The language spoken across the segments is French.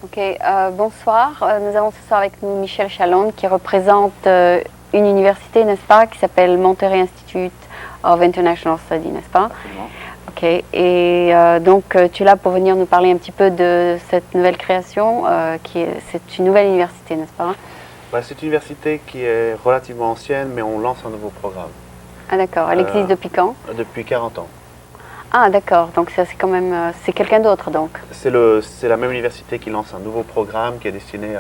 Ok, bonsoir. Nous avons ce soir avec nous Michel Chalonde qui représente une université, n'est-ce pas, qui s'appelle Monterey Institute of International Study, n'est-ce pas? Absolument. Ok, et donc tu es là pour venir nous parler un petit peu de cette nouvelle création, c'est une nouvelle université, n'est-ce pas? C'est une université qui est relativement ancienne, mais on lance un nouveau programme. Ah d'accord, elle existe depuis quand? Depuis 40 ans. Ah d'accord, donc ça c'est quand même, c'est quelqu'un d'autre donc? C'est la même université qui lance un nouveau programme qui est destiné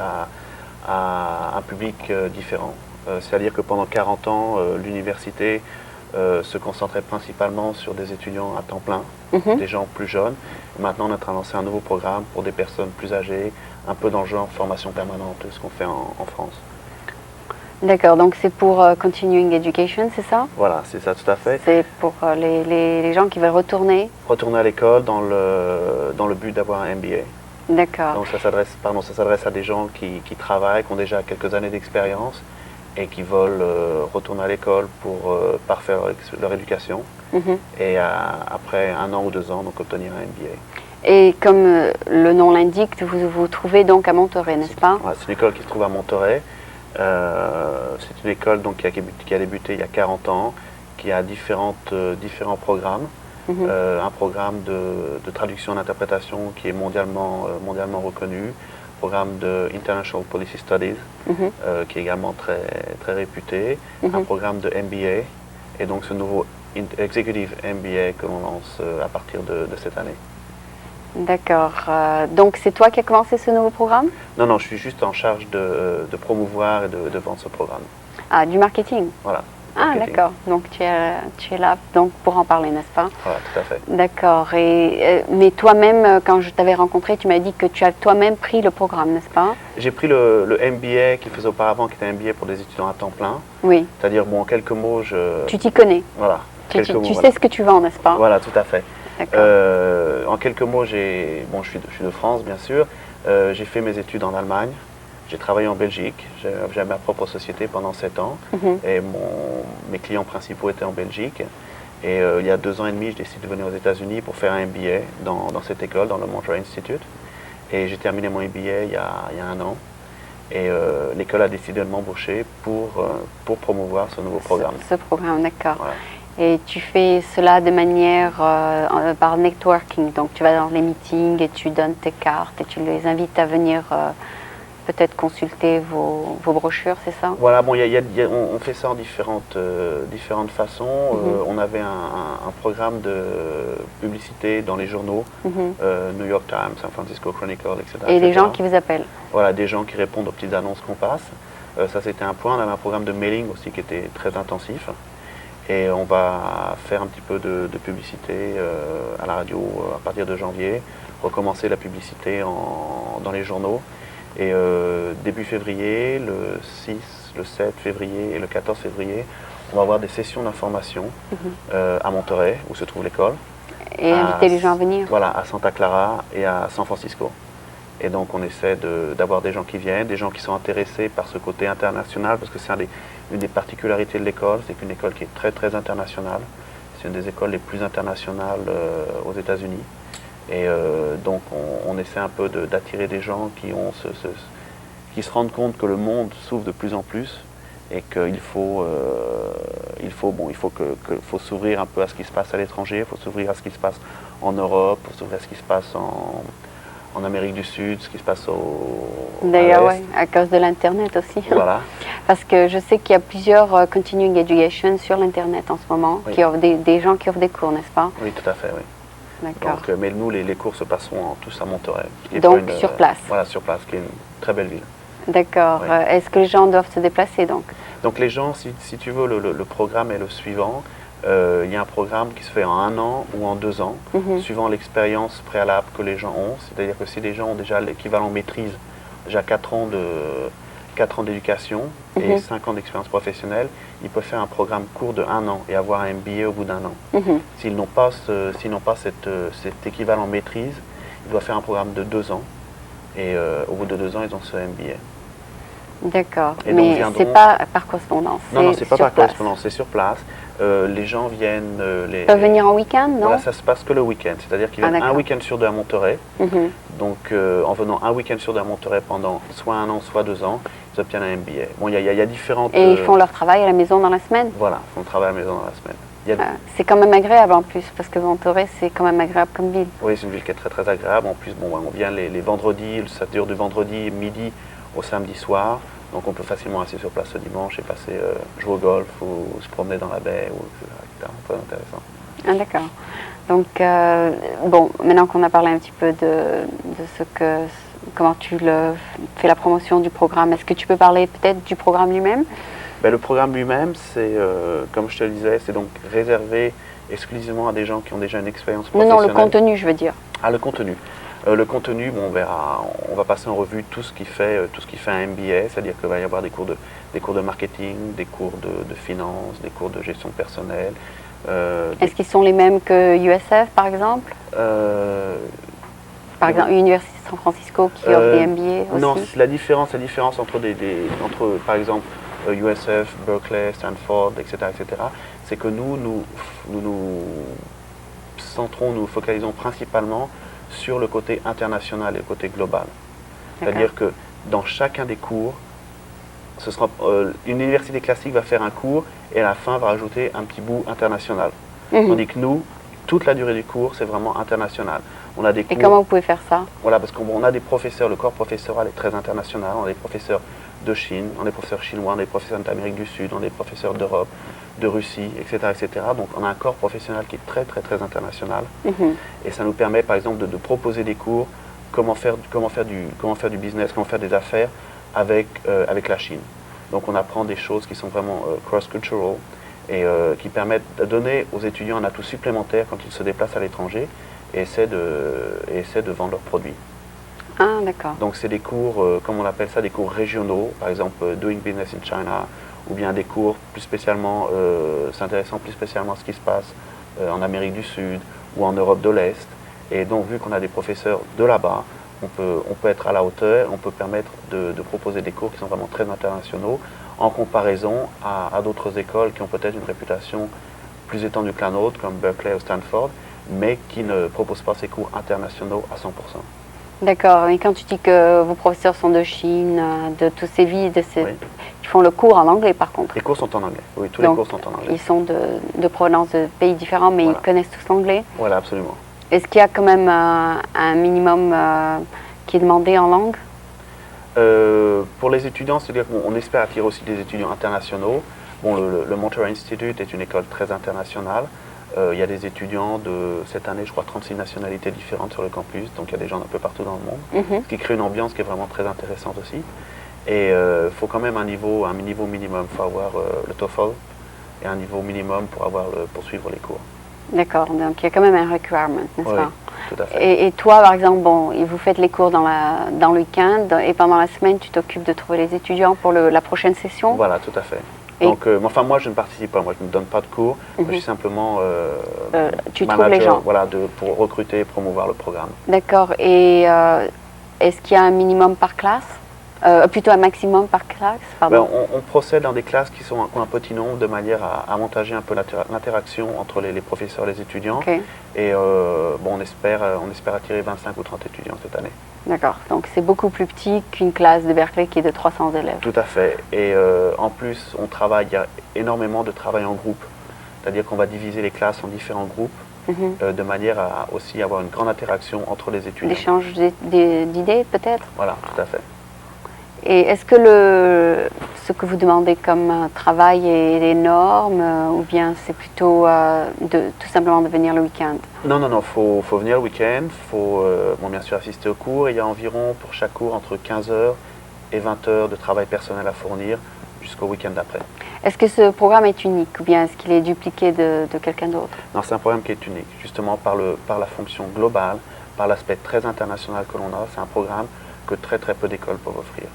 à un public différent. C'est-à-dire que pendant 40 ans, l'université se concentrait principalement sur des étudiants à temps plein, des gens plus jeunes. Maintenant, on est en train de lancer un nouveau programme pour des personnes plus âgées, un peu dans le genre formation permanente, ce qu'on fait en France. D'accord, donc c'est pour Continuing Education, c'est ça? Voilà, c'est ça, tout à fait. C'est pour les gens qui veulent retourner? Retourner à l'école dans le but d'avoir un MBA. D'accord. Donc ça s'adresse à des gens qui travaillent, qui ont déjà quelques années d'expérience et qui veulent retourner à l'école pour parfaire leur éducation et après 1 an ou 2 ans, donc obtenir un MBA. Et comme le nom l'indique, vous vous trouvez donc à Monterey, n'est-ce pas? Ouais, c'est une école qui se trouve à Monterey. C'est une école donc, qui a débuté il y a 40 ans, qui a différents programmes. Un programme de traduction et d'interprétation qui est mondialement reconnu, programme de International Policy Studies qui est également très, très réputé, un programme de MBA et donc ce nouveau Executive MBA que l'on lance à partir de cette année. D'accord. Donc c'est toi qui as commencé ce nouveau programme? Non, je suis juste en charge de promouvoir et de vendre ce programme. Ah, du marketing? Voilà. Ah, d'accord. Donc tu es là donc, pour en parler, n'est-ce pas? Voilà, tout à fait. D'accord. Mais toi-même, quand je t'avais rencontré, tu m'as dit que tu as toi-même pris le programme, n'est-ce pas? J'ai pris le MBA qu'il faisait auparavant, qui était un MBA pour des étudiants à temps plein. Oui. C'est-à-dire, bon, en quelques mots, Tu t'y connais? Voilà. Tu sais ce que tu vends, n'est-ce pas? Voilà, tout à fait. D'accord. En quelques mots, je suis de France, bien sûr. J'ai fait mes études en Allemagne. J'ai travaillé en Belgique. J'ai ma propre société pendant 7 ans. Et mes clients principaux étaient en Belgique. Et il y a 2 ans et demi, j'ai décidé de venir aux États-Unis pour faire un MBA dans cette école, dans le Monterey Institute. Et j'ai terminé mon MBA il y a 1 an. Et l'école a décidé de m'embaucher pour promouvoir ce nouveau programme. Ce programme, d'accord. Voilà. Et tu fais cela de manière par networking, donc tu vas dans les meetings et tu donnes tes cartes et tu les invites à venir peut-être consulter vos brochures, c'est ça? Voilà, bon, on fait ça en différentes façons. On avait un programme de publicité dans les journaux, New York Times, San Francisco Chronicle, etc. Et les etc. gens qui vous appellent? Voilà, des gens qui répondent aux petites annonces qu'on passe. Ça, c'était un point. On avait un programme de mailing aussi qui était très intensif. Et on va faire un petit peu de publicité à la radio à partir de janvier, recommencer la publicité dans les journaux. Et début février, le 6, le 7 février et le 14 février, on va avoir des sessions d'information à Monterey, où se trouve l'école. Et inviter les gens à venir? Voilà, à Santa Clara et à San Francisco. Et donc on essaie d'avoir des gens qui viennent, des gens qui sont intéressés par ce côté international, parce que c'est une des particularités de l'école, c'est qu'une école qui est très très internationale. C'est une des écoles les plus internationales aux États-Unis. Et donc on essaie un peu d'attirer des gens qui se rendent compte que le monde s'ouvre de plus en plus et qu'il faut s'ouvrir un peu à ce qui se passe à l'étranger, il faut s'ouvrir à ce qui se passe en Europe, il faut s'ouvrir à ce qui se passe en Amérique du Sud, ce qui se passe D'ailleurs, oui, à cause de l'Internet aussi. Voilà. Parce que je sais qu'il y a plusieurs Continuing Education sur l'Internet en ce moment, Oui. qui offrent des gens qui offrent des cours, n'est-ce pas? Oui, tout à fait, oui. D'accord. Mais nous, les cours se passeront tous à Monterey. Donc sur place? Voilà, sur place, qui est une très belle ville. D'accord. Oui. Est-ce que les gens doivent se déplacer donc? Donc les gens, si tu veux, le programme est le suivant. Il y a un programme qui se fait en 1 an ou en 2 ans, suivant l'expérience préalable que les gens ont. C'est-à-dire que si les gens ont déjà l'équivalent maîtrise, déjà 4 ans d'éducation et 5 ans d'expérience professionnelle, ils peuvent faire un programme court de 1 an et avoir un MBA au bout d'1 an. S'ils n'ont pas, cet équivalent maîtrise, ils doivent faire un programme de 2 ans et au bout de 2 ans, ils ont ce MBA. D'accord, Et donc mais viendront- c'est pas par correspondance. Non, c'est pas sur par place. correspondance, c'est sur place. Les gens viennent... Ils peuvent venir en week-end, non? Voilà, ça se passe que le week-end. C'est-à-dire qu'ils viennent un d'accord. week-end sur deux à Monterey. Mhm. Donc, en venant un week-end sur deux à Monterey pendant soit 1 an, soit 2 ans, ils obtiennent un MBA. Bon, il y a différentes... Et ils font leur travail à la maison dans la semaine? Voilà, ils font le travail à la maison dans la semaine. Il y a- C'est quand même agréable en plus, parce que Monterey, c'est quand même agréable comme ville. Oui, c'est une ville qui est très très agréable. En plus, bon, on vient les vendredis, ça dure du vendredi midi au samedi soir. Donc on peut facilement rester sur place le dimanche et passer jouer au golf ou se promener dans la baie, etc. Très intéressant. Ah, d'accord. Donc, bon, maintenant qu'on a parlé un petit peu de comment tu fais la promotion du programme, est-ce que tu peux parler peut-être du programme lui-même? Ben, le programme lui-même, c'est, comme je te le disais, c'est donc réservé exclusivement à des gens qui ont déjà une expérience Non, professionnelle. le contenu, je veux dire. Ah, le contenu. Le contenu, bon, on va passer en revue tout ce qui fait un MBA, c'est-à-dire qu'il va y avoir des cours de marketing, des cours de finance, des cours de gestion personnelle. Est-ce qu'ils sont les mêmes que USF, par exemple? Par exemple, l'Université de San Francisco qui offre des MBA aussi? Non, la différence entre, entre par exemple, USF, Berkeley, Stanford, etc., c'est que nous nous focalisons principalement sur le côté international et le côté global. C'est-à-dire que dans chacun des cours, une université classique va faire un cours et à la fin va rajouter un petit bout international. Tandis que nous, toute la durée du cours, c'est vraiment international. On a des cours, et comment vous pouvez faire ça? Voilà, parce qu'on a des professeurs, le corps professoral est très international. On a des professeurs de Chine, on a des professeurs chinois, on a des professeurs d'Amérique du Sud, on a des professeurs d'Europe, de Russie, etc., etc. Donc on a un corps professionnel qui est très très très international. Et ça nous permet par exemple de proposer des cours, comment faire du business, comment faire des affaires avec la Chine. Donc on apprend des choses qui sont vraiment cross-cultural et qui permettent de donner aux étudiants un atout supplémentaire quand ils se déplacent à l'étranger et essaient de vendre leurs produits. Ah, d'accord. Donc c'est des cours, comme on appelle ça, des cours régionaux, par exemple Doing Business in China, ou bien des cours plus spécialement, s'intéressant plus spécialement à ce qui se passe en Amérique du Sud ou en Europe de l'Est. Et donc vu qu'on a des professeurs de là-bas, on peut être à la hauteur, on peut permettre de proposer des cours qui sont vraiment très internationaux en comparaison à d'autres écoles qui ont peut-être une réputation plus étendue que la nôtre, comme Berkeley ou Stanford, mais qui ne proposent pas ces cours internationaux à 100%. D'accord, et quand tu dis que vos professeurs sont de Chine, de tous ces villes, Oui. ils font le cours en anglais par contre? Les cours sont en anglais, oui, tous Donc, les cours sont en anglais. Ils sont de provenance de pays différents, mais Voilà. ils connaissent tous l'anglais? Voilà, absolument. Est-ce qu'il y a quand même un minimum qui est demandé en langue? Pour les étudiants, c'est-à-dire qu'on espère attirer aussi des étudiants internationaux. Bon, le Monterey Institute est une école très internationale. Il y a des étudiants de cette année, je crois, 36 nationalités différentes sur le campus, donc il y a des gens d'un peu partout dans le monde, ce qui crée une ambiance qui est vraiment très intéressante aussi. Et il faut quand même un niveau minimum. Il faut avoir le TOEFL et un niveau minimum pour suivre les cours. D'accord, donc il y a quand même un requirement, n'est-ce Oui, pas? tout à fait. Et toi, par exemple, bon, vous faites les cours dans le week-end et pendant la semaine, tu t'occupes de trouver les étudiants pour la prochaine session? Voilà, tout à fait. Et Donc, enfin, moi, je ne participe pas. Moi, je ne donne pas de cours. Moi, je suis simplement tu manager, trouves les gens? voilà, pour recruter et promouvoir le programme. D'accord, et est-ce qu'il y a un minimum par classe? Plutôt un maximum par classe, pardon. On procède dans des classes qui ont un petit nombre de manière à avantager un peu l'interaction entre les professeurs et les étudiants. Okay. Et bon, on espère attirer 25 ou 30 étudiants cette année. D'accord, donc c'est beaucoup plus petit qu'une classe de Berkeley qui est de 300 élèves. Tout à fait. Et en plus, il y a énormément de travail en groupe. C'est-à-dire qu'on va diviser les classes en différents groupes de manière à aussi avoir une grande interaction entre les étudiants. L'échange d'idées peut-être? Voilà, tout à fait. Et est-ce que ce que vous demandez comme travail est énorme ou bien c'est plutôt tout simplement de venir le week-end? Non, faut venir le week-end, faut bien sûr assister au cours. Il y a environ pour chaque cours entre 15 heures et 20 heures de travail personnel à fournir jusqu'au week-end d'après. Est-ce que ce programme est unique ou bien est-ce qu'il est dupliqué de quelqu'un d'autre? Non, c'est un programme qui est unique, justement par la fonction globale, par l'aspect très international que l'on a. C'est un programme que très très peu d'écoles peuvent offrir.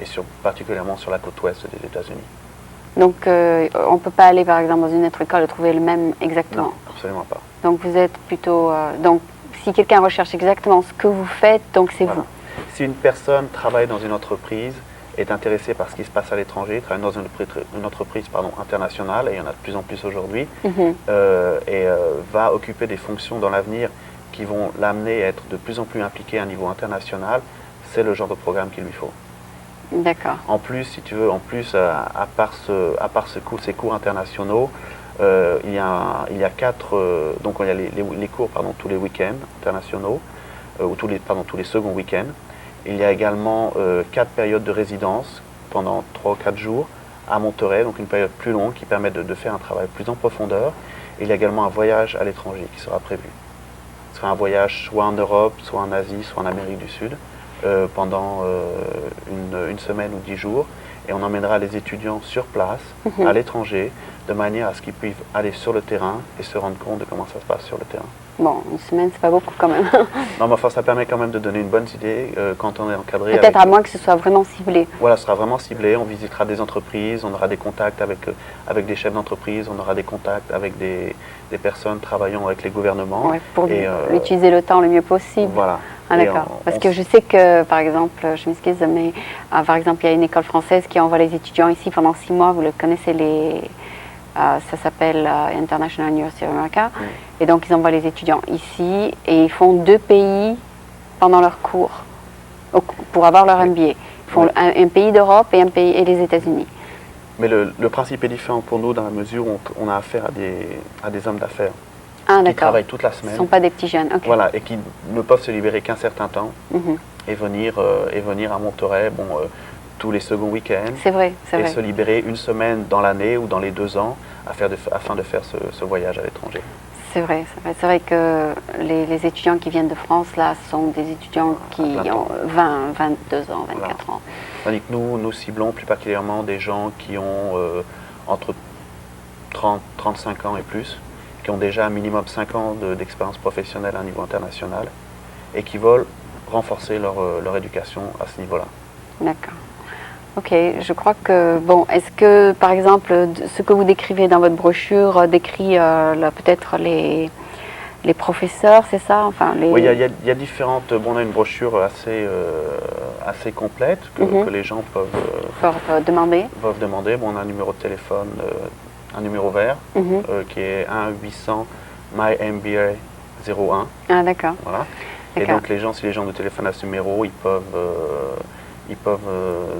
Et particulièrement sur la côte ouest des États-Unis. Donc, on ne peut pas aller, par exemple, dans une autre école et trouver le même exactement? Non, absolument pas. Donc, vous êtes plutôt... donc, si quelqu'un recherche exactement ce que vous faites, donc c'est voilà. vous? Si une personne travaille dans une entreprise est intéressé par ce qui se passe à l'étranger, travaille dans une entreprise internationale, et il y en a de plus en plus aujourd'hui, va occuper des fonctions dans l'avenir qui vont l'amener à être de plus en plus impliqué à un niveau international, c'est le genre de programme qu'il lui faut. D'accord. En plus, si tu veux, à part ces cours internationaux, il y a les cours tous les week-ends internationaux, ou tous les seconds week-ends. Il y a également 4 périodes de résidence pendant 3 ou 4 jours à Monterey, donc une période plus longue qui permet de faire un travail plus en profondeur. Et il y a également un voyage à l'étranger qui sera prévu. Ce sera un voyage soit en Europe, soit en Asie, soit en Amérique du Sud, pendant une semaine ou 10 jours. Et on emmènera les étudiants sur place, à l'étranger, de manière à ce qu'ils puissent aller sur le terrain et se rendre compte de comment ça se passe sur le terrain. Bon, une semaine, c'est pas beaucoup quand même. Non, mais enfin, ça permet quand même de donner une bonne idée quand on est encadré. Peut-être à moins que ce soit vraiment ciblé. Voilà, ce sera vraiment ciblé. On visitera des entreprises, on aura des contacts avec des chefs d'entreprise, on aura des contacts avec des personnes travaillant avec les gouvernements. Ouais, pour utiliser le temps le mieux possible. Voilà. Ah, d'accord. Parce que je sais que, par exemple, je m'excuse, mais par exemple, il y a une école française qui envoie les étudiants ici pendant 6 mois. Vous le connaissez, ça s'appelle International University of America. Et donc, ils envoient les étudiants ici et ils font 2 pays pendant leur cours pour avoir leur MBA. Ils font un pays d'Europe et les États-Unis. Mais le principe est différent pour nous dans la mesure où on a affaire à des hommes d'affaires. Qui travaillent toute la semaine. Ce ne sont pas des petits jeunes. Okay. Voilà, et qui ne peuvent se libérer qu'un certain temps et venir à Monterey tous les seconds week-ends. C'est vrai, et se libérer une semaine dans l'année ou dans les 2 ans afin de faire ce voyage à l'étranger. C'est vrai. C'est vrai que les étudiants qui viennent de France, là, sont des étudiants qui ont 20, 22 ans, 24 ans. Tandis que nous ciblons plus particulièrement des gens qui ont entre 30, 35 ans et plus, qui ont déjà un minimum 5 ans d'expérience professionnelle à un niveau international et qui veulent renforcer leur éducation à ce niveau-là. D'accord. Ok, je crois que, est-ce que, par exemple, ce que vous décrivez dans votre brochure décrit peut-être les professeurs, c'est ça? Oui, il y a différentes... on a une brochure assez complète que les gens peuvent demander. On a un numéro de téléphone, un numéro vert, qui est 1-800-MY-MBA-01. Ah, d'accord. Voilà. Et donc, si les gens nous téléphonent à ce numéro, ils peuvent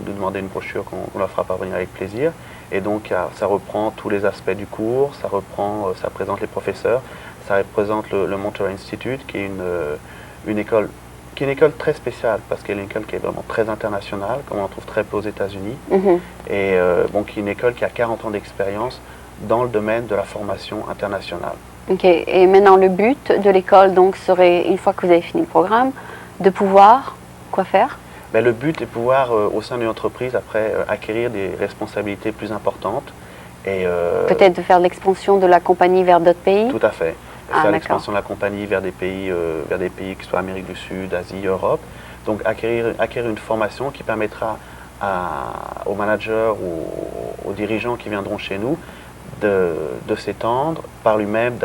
nous demander une brochure qu'on leur fera parvenir avec plaisir. Et donc, ça reprend tous les aspects du cours, ça présente les professeurs, ça représente le Monterey Institute, qui est une école très spéciale, parce qu'elle est une école qui est vraiment très internationale, comme on en trouve très peu aux États-Unis, et qui est une école qui a 40 ans d'expérience dans le domaine de la formation internationale. Ok, et maintenant le but de l'école donc serait, une fois que vous avez fini le programme, de pouvoir quoi faire? Le but est de pouvoir, au sein d'une entreprise, après, acquérir des responsabilités plus importantes. Peut-être de faire l'expansion de la compagnie vers d'autres pays? Tout à fait. Faire l'expansion de la compagnie vers des pays qui soient Amérique du Sud, Asie, Europe. Donc acquérir une formation qui permettra aux managers ou aux dirigeants qui viendront chez nous de s'étendre par lui-même,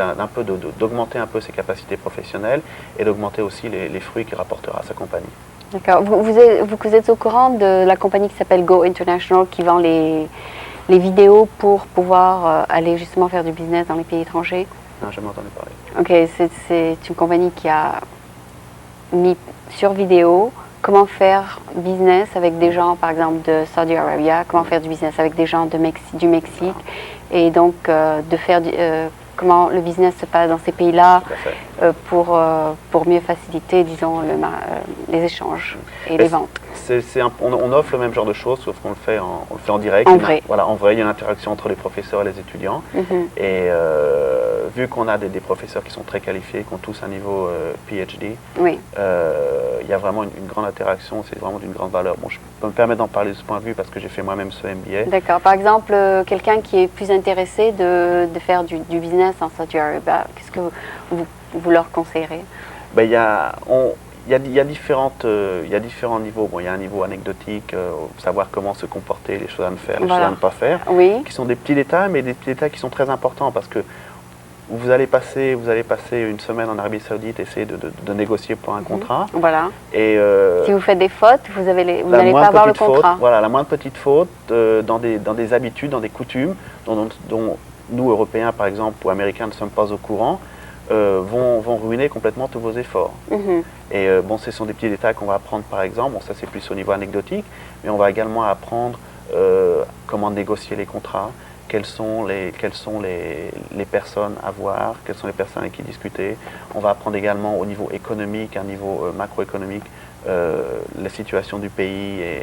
d'augmenter un peu ses capacités professionnelles et d'augmenter aussi les fruits qu'il rapportera à sa compagnie. D'accord. Vous êtes au courant de la compagnie qui s'appelle Go International qui vend les vidéos pour pouvoir aller justement faire du business dans les pays étrangers? Non, jamais entendu parler. Ok, c'est une compagnie qui a mis sur vidéo comment faire business avec des gens, par exemple, de Saudi Arabia, comment faire du business avec des gens du Mexique, et donc de faire comment le business se passe dans ces pays-là pour mieux faciliter, disons, les échanges et les ventes. On offre le même genre de choses, sauf qu'on le fait en direct. En vrai. Voilà, en vrai, il y a une interaction entre les professeurs et les étudiants. Et vu qu'on a des professeurs qui sont très qualifiés, qui ont tous un niveau PhD, il y a vraiment une grande interaction, c'est vraiment d'une grande valeur. Bon, je peux me permettre d'en parler de ce point de vue parce que j'ai fait moi-même ce MBA. D'accord. Par exemple, quelqu'un qui est plus intéressé de faire du business en Saudi Arabia, qu'est-ce que vous leur conseillerez? Il y a différents niveaux. Il y a un niveau anecdotique, savoir comment se comporter, les choses à ne faire, les choses à ne pas faire, qui sont des petits détails, mais des petits détails qui sont très importants parce que vous allez passer une semaine en Arabie Saoudite, essayer de négocier pour un contrat. Voilà. Et si vous faites des fautes, vous n'allez pas avoir le contrat. Faute, voilà, la moindre petite faute dans des habitudes, dans des coutumes dont nous, Européens par exemple, ou Américains, ne sommes pas au courant, vont ruiner complètement tous vos efforts. Et bon, ce sont des petits détails qu'on va apprendre par exemple, bon, ça c'est plus au niveau anecdotique, mais on va également apprendre comment négocier les contrats, quelles sont les personnes à voir, quelles sont les personnes avec qui discuter. On va apprendre également au niveau économique, à un niveau macroéconomique, la situation du pays et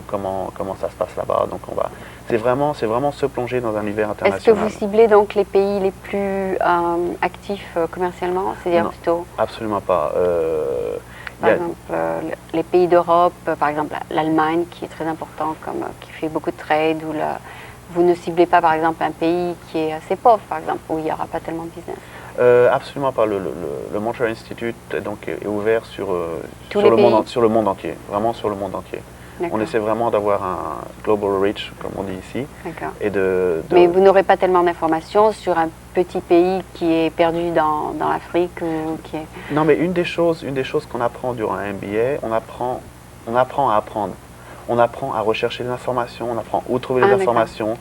comment ça se passe là-bas. Donc c'est vraiment se plonger dans un univers international. Est-ce que vous ciblez donc les pays les plus actifs commercialement, c'est-à-dire plutôt? Absolument pas. Par exemple, les pays d'Europe, par exemple l'Allemagne qui est très important, qui fait beaucoup de trade, vous ne ciblez pas par exemple un pays qui est assez pauvre, par exemple, où il n'y aura pas tellement de business? Absolument pas. Le Montreal Institute est ouvert sur le monde entier, vraiment sur le monde entier. On essaie vraiment d'avoir un global reach, comme on dit ici. Mais vous n'aurez pas tellement d'informations sur un petit pays qui est perdu dans l'Afrique ou qui est... Non, mais une des choses qu'on apprend durant un MBA, on apprend à apprendre. On apprend à rechercher des informations, on apprend où trouver les informations,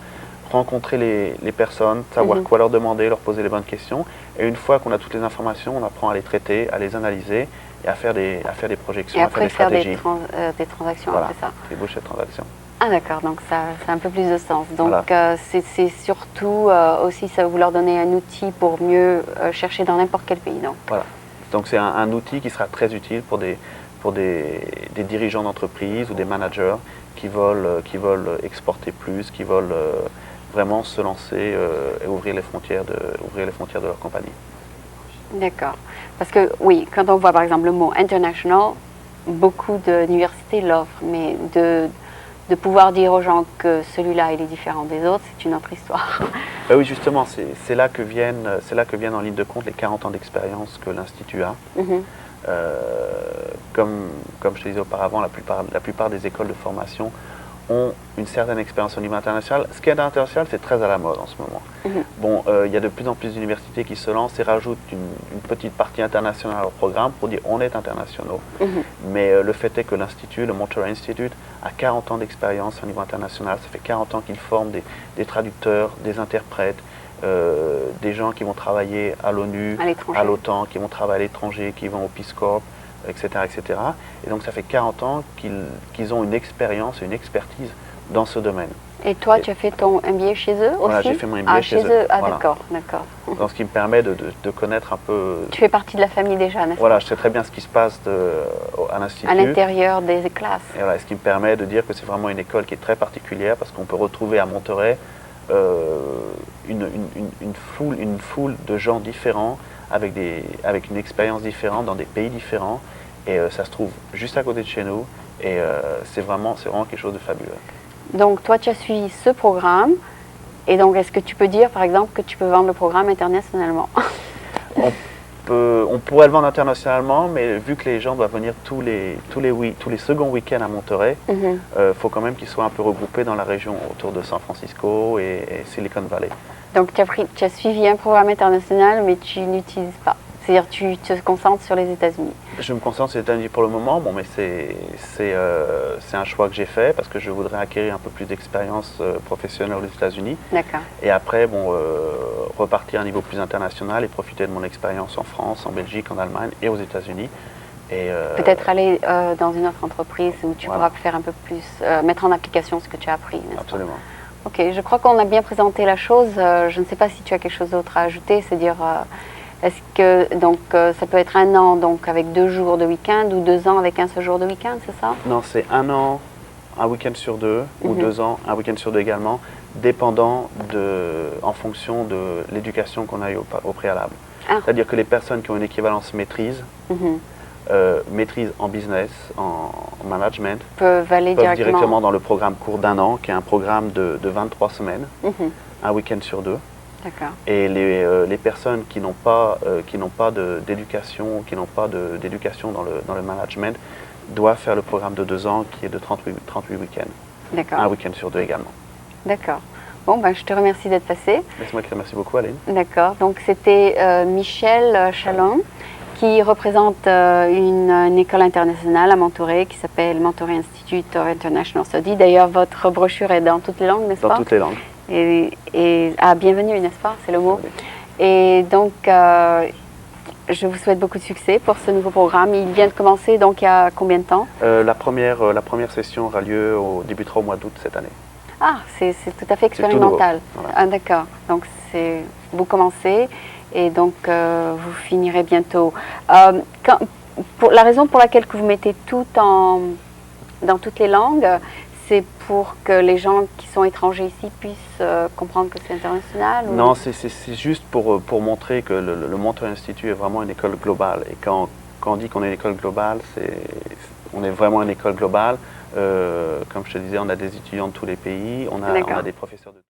rencontrer les personnes, savoir quoi leur demander, leur poser les bonnes questions. Et une fois qu'on a toutes les informations, on apprend à les traiter, à les analyser et à faire des projections, à faire des stratégies. Des transactions, voilà, c'est ça. Des bouchées de transactions. Ah d'accord, donc ça a un peu plus de sens. Donc voilà. C'est surtout aussi ça vous leur donner un outil pour mieux chercher dans n'importe quel pays. Donc. Voilà. Donc c'est un outil qui sera très utile pour des dirigeants d'entreprise ou des managers qui veulent exporter plus, qui veulent vraiment se lancer et ouvrir les frontières de leur compagnie. D'accord. Parce que oui, quand on voit par exemple le mot international, beaucoup d'universités l'offrent, mais de pouvoir dire aux gens que celui-là il est différent des autres, c'est une autre histoire. Ben oui, justement, c'est là que viennent en ligne de compte les 40 ans d'expérience que l'Institut a. Comme je te disais auparavant, la plupart des écoles de formation ont une certaine expérience au niveau international. Ce qui est international, c'est très à la mode en ce moment. Bon, il y a de plus en plus d'universités qui se lancent et rajoutent une petite partie internationale au programme pour dire on est internationaux. Mais le fait est que l'Institut, le Montreal Institute, a 40 ans d'expérience au niveau international. Ça fait 40 ans qu'ils forment des traducteurs, des interprètes, des gens qui vont travailler à l'ONU, à l'OTAN, qui vont travailler à l'étranger, qui vont au Peace Corps, etc., etc. Et donc ça fait 40 ans qu'ils ont une expérience et une expertise dans ce domaine. Et toi, tu as fait ton MBA chez eux aussi? Voilà, j'ai fait mon MBA chez eux. Ah voilà. D'accord. Donc ce qui me permet de connaître un peu... Tu fais partie de la famille déjà, n'est-ce pas? Voilà, je sais très bien ce qui se passe à l'Institut. À l'intérieur des classes. Et voilà, ce qui me permet de dire que c'est vraiment une école qui est très particulière parce qu'on peut retrouver à Monterey une foule de gens différents avec une expérience différente dans des pays différents. Et ça se trouve juste à côté de chez nous et c'est vraiment quelque chose de fabuleux. Donc toi tu as suivi ce programme et donc est-ce que tu peux dire par exemple que tu peux vendre le programme internationalement? On pourrait le vendre internationalement, mais vu que les gens doivent venir tous les seconds week-ends à Monterey, faut quand même qu'ils soient un peu regroupés dans la région autour de San Francisco et Silicon Valley. Donc tu as suivi un programme international mais tu n'utilises pas? C'est-à-dire tu te concentres sur les États-Unis? Je me concentre sur les États-Unis pour le moment, bon, mais c'est un choix que j'ai fait parce que je voudrais acquérir un peu plus d'expérience professionnelle aux États-Unis. D'accord. Et après, bon, repartir à un niveau plus international et profiter de mon expérience en France, en Belgique, en Allemagne et aux États-Unis. Peut-être aller dans une autre entreprise où tu pourras faire un peu plus, mettre en application ce que tu as appris, n'est-ce pas? Absolument. Ok, je crois qu'on a bien présenté la chose. Je ne sais pas si tu as quelque chose d'autre à ajouter, c'est-à-dire... Est-ce que donc ça peut être 1 an donc avec 2 jours de week-end ou 2 ans avec un seul jour de week-end, c'est ça? Non, c'est 1 an, un week-end sur 2 ou 2 ans, un week-end sur 2 également, dépendant en fonction de l'éducation qu'on a eue au préalable. C'est-à-dire que les personnes qui ont une équivalence maîtrise, maîtrise en business, en management, peuvent aller directement dans le programme court d'1 an, qui est un programme de 23 semaines, un week-end sur 2. Et les personnes qui n'ont pas d'éducation, dans le management, doivent faire le programme de 2 ans qui est de 38 week-ends. Un week-end sur 2 également. D'accord. Bon, ben, je te remercie d'être passé. C'est moi qui te remercie beaucoup, Aline. D'accord. Donc, c'était Michel Chalon qui représente une école internationale à Monterey qui s'appelle Monterey Institute of International Study. D'ailleurs, votre brochure est dans toutes les langues, n'est-ce pas? Dans toutes les langues. Bienvenue, n'est-ce pas? C'est le mot. Et donc, je vous souhaite beaucoup de succès pour ce nouveau programme. Il vient de commencer, donc il y a combien de temps? La première session aura lieu débutera au mois d'août cette année. Ah, c'est tout à fait expérimental. Voilà. Ah, d'accord. Donc, vous commencez et donc vous finirez bientôt. La raison pour laquelle que vous mettez tout dans toutes les langues, c'est pour que les gens qui sont étrangers ici puissent comprendre que c'est international? Non, c'est juste pour montrer que le Monterey Institute est vraiment une école globale. Et quand on dit qu'on est une école globale, on est vraiment une école globale. Comme je te disais, on a des étudiants de tous les pays, on a des professeurs de